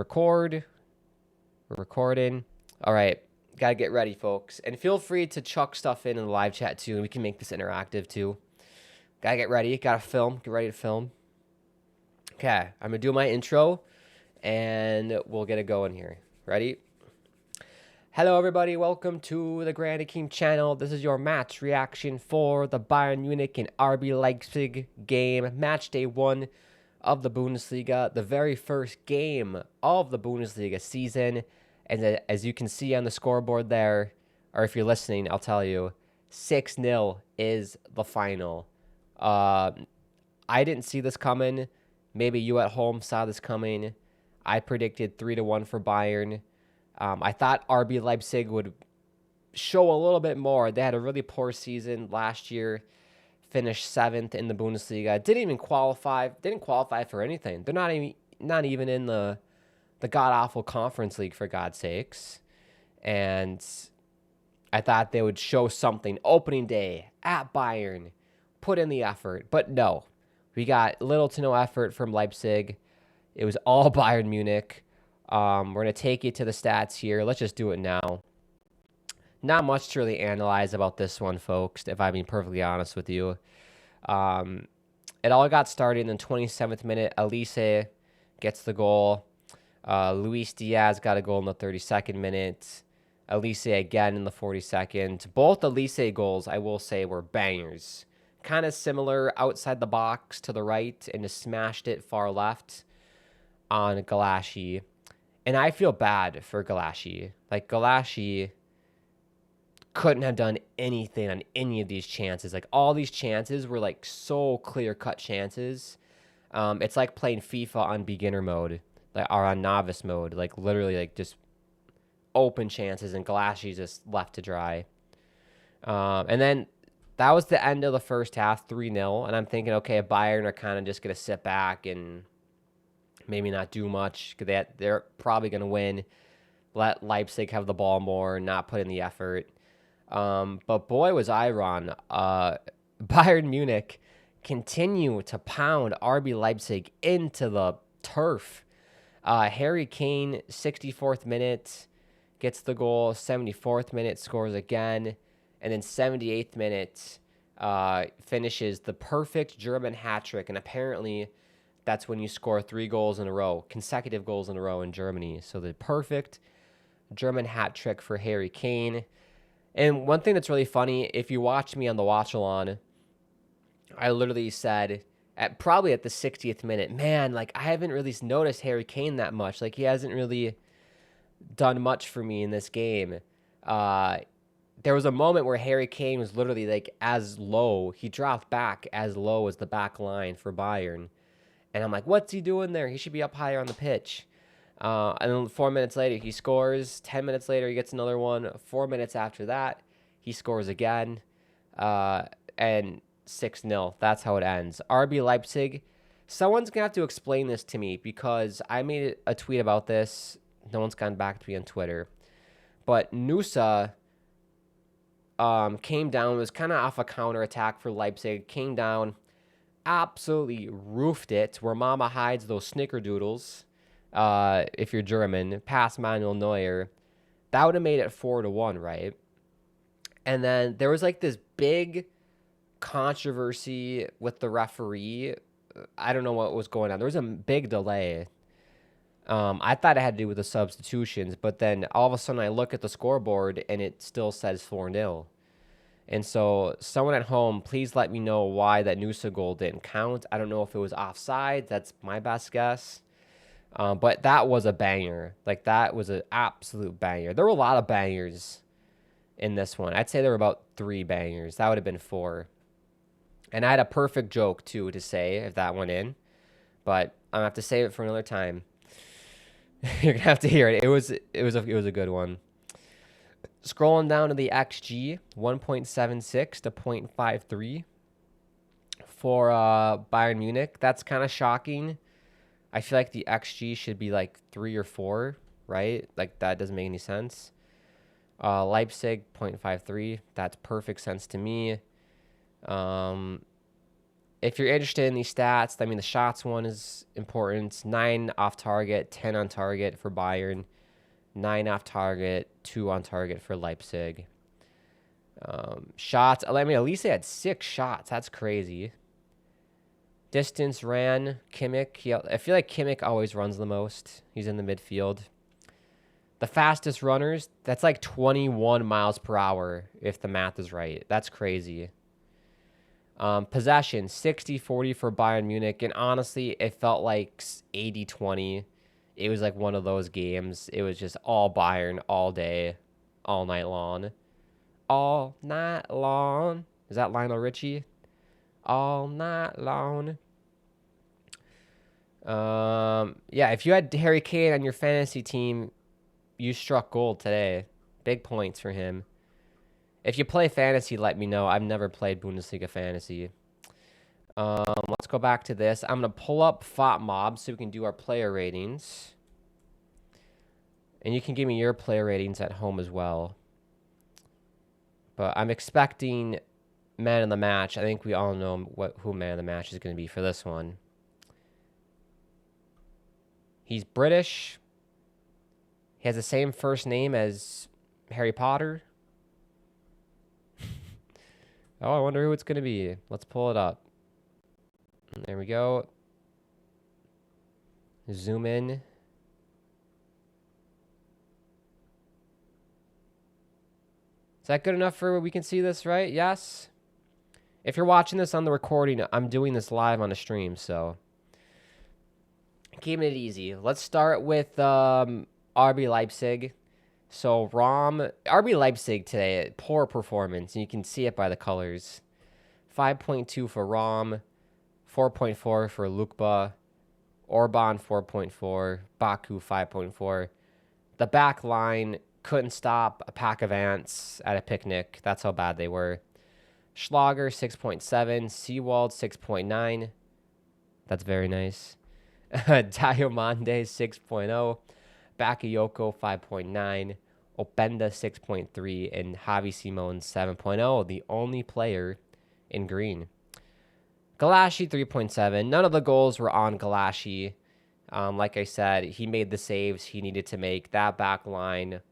Record. We're recording. All right. Gotta get ready, folks. And feel free to chuck stuff in the live chat, too. And we can make this interactive, too. Gotta get ready. Gotta film. Get ready to film. Okay. I'm gonna do my intro, and we'll get it going here. Ready? Hello, everybody. Welcome to the Grand Akeem channel. This is your match reaction for the Bayern Munich and RB Leipzig game. Match day 1 of the Bundesliga, the very first game of the Bundesliga season. And as you can see on the scoreboard there, or if you're listening, I'll tell you, 6-0 is the final. I didn't see this coming. Maybe you at home saw this coming. I predicted 3-1 for Bayern. I thought RB Leipzig would show a little bit more. They had a really poor season last year. Finished 7th in the Bundesliga. Didn't qualify for anything. They're not even in the god-awful Conference League, for God's sakes. And I thought they would show something. Opening day at Bayern. Put in the effort. But no. We got little to no effort from Leipzig. It was all Bayern Munich. We're going to take you to the stats here. Let's just do it now. Not much to really analyze about this one, folks, if I'm being perfectly honest with you. It all got started in the 27th minute. Elise gets the goal. Luis Diaz got a goal in the 32nd minute. Elise again in the 42nd. Both Elise goals, I will say, were bangers. Kind of similar outside the box to the right and just smashed it far left on Galashi. And I feel bad for Galashi. Like, Galashi couldn't have done anything on any of these chances. Like, all these chances were, like, so clear-cut chances. It's like playing FIFA on beginner mode, like, or on novice mode. Like, literally, like, just open chances, and Galashi's just left to dry. And then that was the end of the first half, 3-0. And I'm thinking, okay, Bayern are kind of just going to sit back and maybe not do much, because they're probably going to win. Let Leipzig have the ball more, not put in the effort. But boy, was I wrong. Bayern Munich continue to pound RB Leipzig into the turf. Harry Kane, 64th minute, gets the goal. 74th minute, scores again. And then 78th minute, finishes the perfect German hat trick. And apparently, that's when you score 3 goals in a row, consecutive goals in a row in Germany. So the perfect German hat trick for Harry Kane. And one thing that's really funny, if you watch me on the watch-along, I literally said, probably at the 60th minute, man, like, I haven't really noticed Harry Kane that much. Like, he hasn't really done much for me in this game. There was a moment where Harry Kane was literally, like, as low. He dropped back as low as the back line for Bayern. And I'm like, what's he doing there? He should be up higher on the pitch. And then 4 minutes later, he scores. 10 minutes later, he gets another one. 4 minutes after that, he scores again. And 6-0. That's how it ends. RB Leipzig. Someone's going to have to explain this to me, because I made a tweet about this. No one's gotten back to me on Twitter. But Nusa came down. It was kind of off a counterattack for Leipzig. Came down. Absolutely roofed it where Mama hides those snickerdoodles. If you're German, past Manuel Neuer, that would have made it 4-1, right? And then there was like this big controversy with the referee. I don't know what was going on. There was a big delay. I thought it had to do with the substitutions, but then all of a sudden I look at the scoreboard and it still says 4-0. And so someone at home, please let me know why that Nusa goal didn't count. I don't know if it was offside. That's my best guess. But that was a banger. Like, that was an absolute banger. There were a lot of bangers in this one. I'd say there were about 3 bangers. That would have been 4. And I had a perfect joke, too, to say if that went in. But I'm going to have to save it for another time. You're going to have to hear it. It was a good one. Scrolling down to the XG, 1.76 to 0.53 for Bayern Munich. That's kind of shocking. I feel like the XG should be like 3 or 4, right? Like, that doesn't make any sense. Leipzig, 0.53. That's perfect sense to me. if you're interested in these stats, I mean, the shots one is important. 9 off target, 10 on target for Bayern. 9 off target, 2 on target for Leipzig. Shots, I mean, at least they had 6 shots. That's crazy. Distance ran, Kimmich. I feel like Kimmich always runs the most. He's in the midfield. The fastest runners, that's like 21 miles per hour, if the math is right. That's crazy. Possession, 60-40 for Bayern Munich. And honestly, it felt like 80-20. It was like one of those games. It was just all Bayern all day, all night long. All night long. Is that Lionel Richie? All night long. Yeah, if you had Harry Kane on your fantasy team, you struck gold today. Big points for him. If you play fantasy, let me know. I've never played Bundesliga fantasy. Let's go back to this. I'm going to pull up FOTMob so we can do our player ratings. And you can give me your player ratings at home as well. But I'm expecting man of the match. I think we all know who man of the match is going to be for this one. He's British. He has the same first name as Harry Potter. Oh, I wonder who it's going to be. Let's pull it up. There we go. Zoom in. Is that good enough for we can see this, right? Yes. If you're watching this on the recording, I'm doing this live on the stream, so keeping it easy. Let's start with RB Leipzig. So RB Leipzig today, poor performance, and you can see it by the colors. 5.2 for Rom, 4.4 for Lukba, Orban 4.4, Baku 5.4. The back line couldn't stop a pack of ants at a picnic. That's how bad they were. Schlager 6.7, Seawald 6.9. That's very nice. Diomande 6.0. Bakayoko 5.9, Openda 6.3, and Javi Simon 7.0, the only player in green. Galashi 3.7. None of the goals were on Galashi. Like I said, he made the saves he needed to make. That back line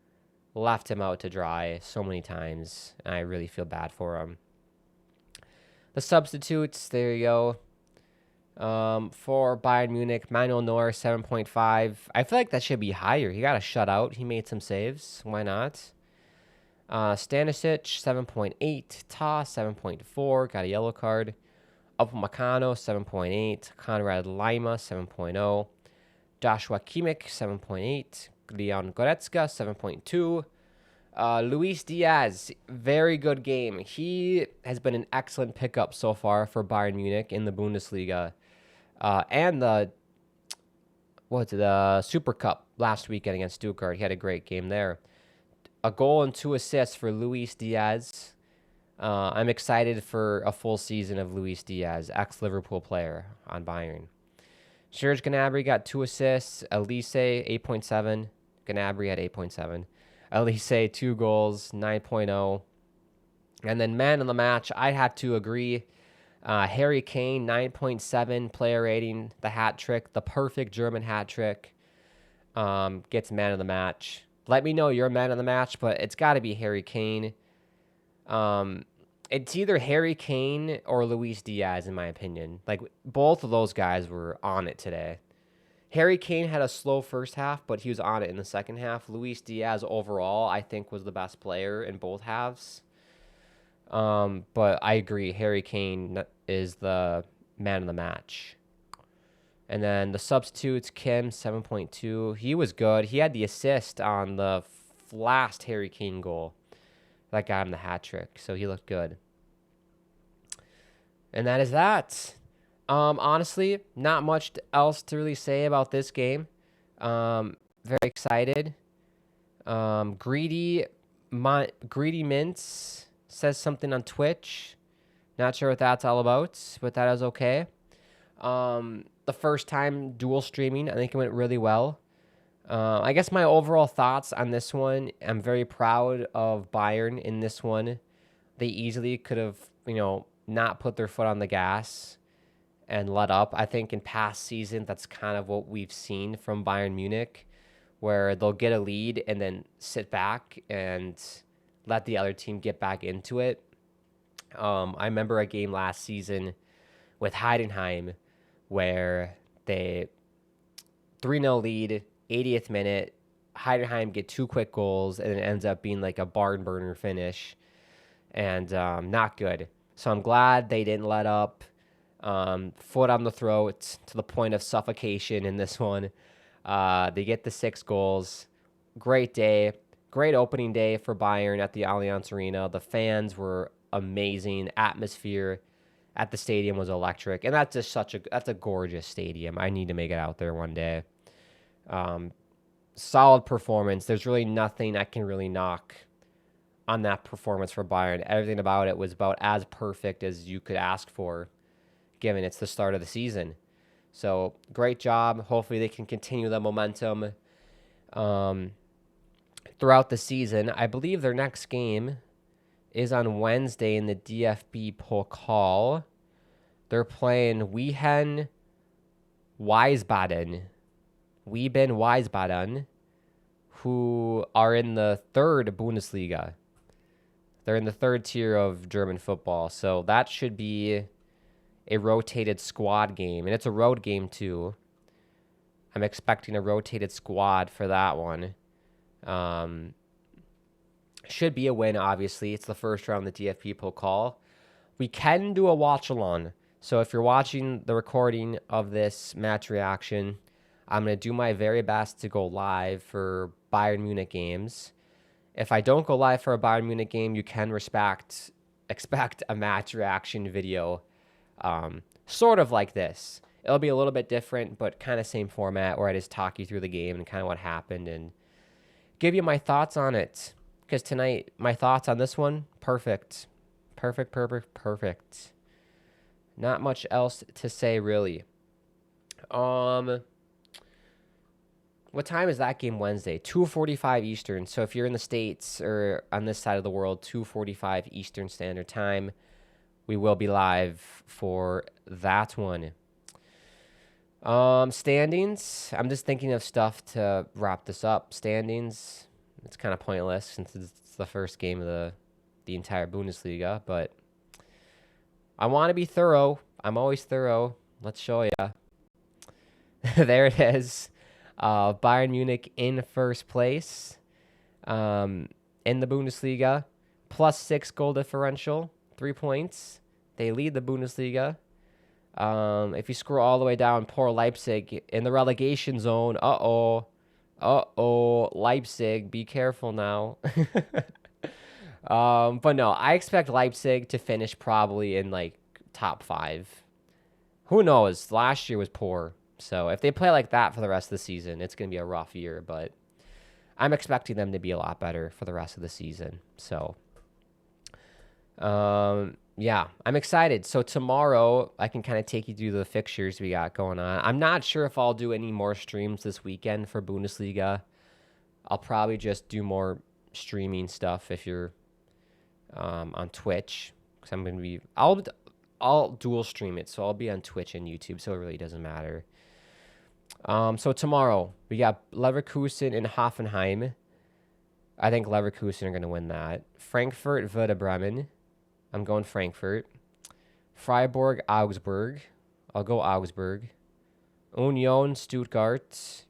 left him out to dry so many times, and I really feel bad for him. The substitutes, there you go. For Bayern Munich, Manuel Neuer 7.5. I feel like that should be higher. He got a shutout. He made some saves. Why not? Stanisic 7.8. Ta 7.4. Got a yellow card. Upamecano 7.8. Konrad Lima 7.0. Joshua Kimmich 7.8. Leon Goretzka 7.2. Luis Diaz, very good game. He has been an excellent pickup so far for Bayern Munich in the Bundesliga. And the Super Cup last weekend against Stuttgart. He had a great game there. A goal and 2 assists for Luis Diaz. I'm excited for a full season of Luis Diaz, ex-Liverpool player on Bayern. Serge Gnabry got 2 assists. Elise 8.7. Gnabry had 8.7. Elise 2 goals, 9.0. And then man of the match, I had to agree. Harry Kane, 9.7 player rating, the hat trick, the perfect German hat trick, gets man of the match. Let me know your man of the match, but it's got to be Harry Kane. It's either Harry Kane or Luis Diaz, in my opinion. Like, both of those guys were on it today. Harry Kane had a slow first half, but he was on it in the second half. Luis Diaz overall, I think, was the best player in both halves. But I agree, Harry Kane is the man of the match. And then the substitutes, Kim, 7.2. He was good. He had the assist on the last Harry Kane goal. That got him the hat trick, so he looked good. And that is that. Honestly, not much else to really say about this game. Very excited. Greedy Mints says something on Twitch. Not sure what that's all about, but that is okay. The first time dual streaming, I think it went really well. I guess my overall thoughts on this one, I'm very proud of Bayern in this one. They easily could have, not put their foot on the gas. and let up. I think in past seasons, that's kind of what we've seen from Bayern Munich, where they'll get a lead and then sit back and let the other team get back into it. I remember a game last season with Heidenheim where they 3-0 lead, 80th minute. Heidenheim get 2 quick goals, and it ends up being like a barn burner finish, and not good. So I'm glad they didn't let up. Foot on the throat to the point of suffocation in this one. They get the 6 goals. Great day. Great opening day for Bayern at the Allianz Arena. The fans were amazing. Atmosphere at the stadium was electric. And that's just that's a gorgeous stadium. I need to make it out there one day. Solid performance. There's really nothing I can really knock on that performance for Bayern. Everything about it was about as perfect as you could ask for, given it's the start of the season. So great job. Hopefully they can continue the momentum throughout the season. I believe their next game is on Wednesday in the DFB Pokal. They're playing Wien Wiesbaden, who are in the 3rd Bundesliga. They're in the 3rd tier of German football. So that should be a rotated squad game. And it's a road game too. I'm expecting a rotated squad for that one. Should be a win, obviously. It's the first round of the DFB Pokal. We can do a watch-along. So if you're watching the recording of this match reaction, I'm going to do my very best to go live for Bayern Munich games. If I don't go live for a Bayern Munich game, you can expect a match reaction video, sort of like this. It'll be a little bit different, but kind of same format, where I just talk you through the game and kind of what happened and give you my thoughts on it. Because tonight, my thoughts on this one, perfect. Not much else to say, really. What time is that game Wednesday? 2:45 Eastern. So if you're in the States or on this side of the world, 2:45 Eastern Standard Time, we will be live for that one. Standings. I'm just thinking of stuff to wrap this up. Standings. It's kind of pointless since it's the first game of the entire Bundesliga, but I want to be thorough. I'm always thorough. Let's show you. There it is. Bayern Munich in first place in the Bundesliga. +6 goal differential, 3 points. They lead the Bundesliga. If you scroll all the way down, poor Leipzig in the relegation zone. Leipzig, be careful now. But no, I expect Leipzig to finish probably in like top 5. Who knows? Last year was poor. So if they play like that for the rest of the season, it's going to be a rough year. But I'm expecting them to be a lot better for the rest of the season. So, yeah, I'm excited. So tomorrow, I can kind of take you through the fixtures we got going on. I'm not sure if I'll do any more streams this weekend for Bundesliga. I'll probably just do more streaming stuff if you're on Twitch. Because I'm going to be... I'll dual stream it. So I'll be on Twitch and YouTube. So it really doesn't matter. So tomorrow, we got Leverkusen and Hoffenheim. I think Leverkusen are going to win that. Frankfurt, Werder Bremen. I'm going Frankfurt. Freiburg, Augsburg. I'll go Augsburg. Union, Stuttgart.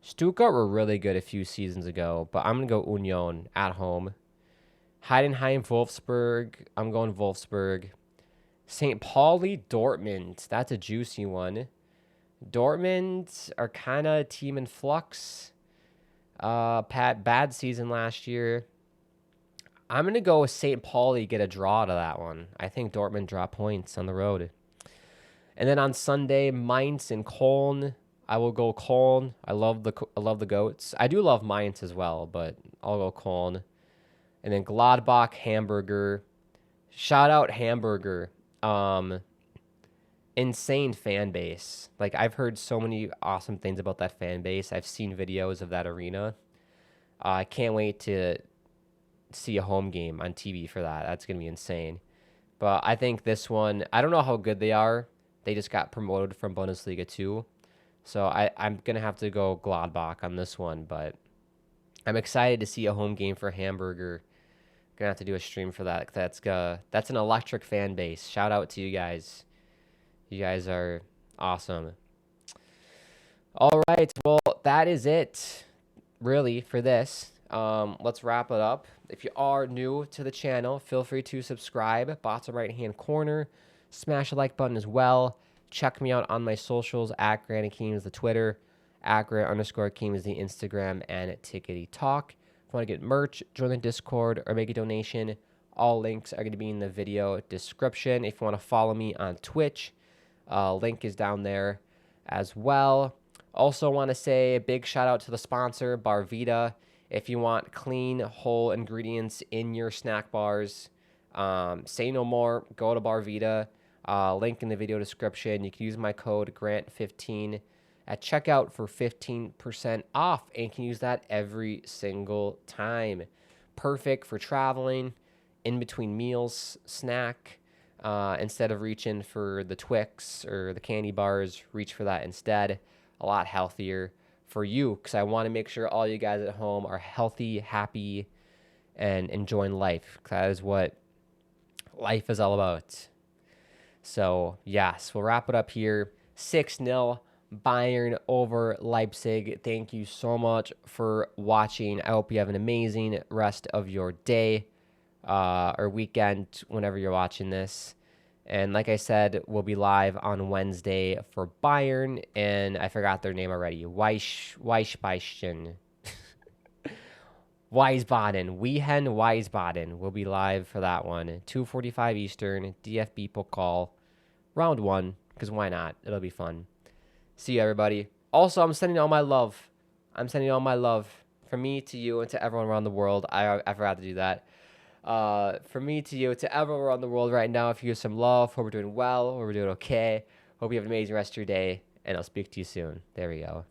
Stuttgart were really good a few seasons ago, but I'm going to go Union at home. Heidenheim, Wolfsburg. I'm going Wolfsburg. St. Pauli, Dortmund. That's a juicy one. Dortmund are kind of a team in flux. Bad season last year. I'm going to go with St. Pauli, get a draw to that one. I think Dortmund draw points on the road. And then on Sunday, Mainz and Köln. I will go Köln. I love the Goats. I do love Mainz as well, but I'll go Köln. And then Gladbach, Hamburger. Shout out Hamburger. Insane fan base. Like, I've heard so many awesome things about that fan base. I've seen videos of that arena. I can't wait to see a home game on TV for that. That's going to be insane. But I think this one, I don't know how good they are. They just got promoted from Bundesliga 2. So I'm going to have to go Gladbach on this one, but I'm excited to see a home game for Hamburger. Gonna have to do a stream for that. That's an electric fan base. Shout out to you guys. You guys are awesome. All right, well, that is it, really, for this. Let's wrap it up. If you are new to the channel, feel free to subscribe. Bottom right-hand corner. Smash the like button as well. Check me out on my socials. At Granny Keem is the Twitter. At Grant_Keem is the Instagram. And at Tickety Talk. If you want to get merch, join the Discord, or make a donation, all links are going to be in the video description. If you want to follow me on Twitch, link is down there as well. Also want to say a big shout out to the sponsor, Barvita. If you want clean, whole ingredients in your snack bars, say no more, go to Barvita. Link in the video description. You can use my code GRANT15 at checkout for 15% off, and you can use that every single time. Perfect for traveling, in between meals, snack. Instead of reaching for the Twix or the candy bars, reach for that instead. A lot healthier for you, because I want to make sure all you guys at home are healthy, happy, and enjoying life. That is what life is all about. So, yes, we'll wrap it up here. 6-0 Bayern over Leipzig. Thank you so much for watching. I hope you have an amazing rest of your day or weekend whenever you're watching this. And like I said, we'll be live on Wednesday for Bayern, and I forgot their name already. Wiesbaden. Wiesbaden. We'll be live for that one. 2:45 Eastern, DFB Pokal, round 1, because why not? It'll be fun. See you, everybody. Also, I'm sending all my love. From me to you and to everyone around the world. I forgot to do that. From me to you, to everyone around the world right now, if you give some love, hope we're doing well, hope we're doing okay. Hope you have an amazing rest of your day, and I'll speak to you soon. There we go.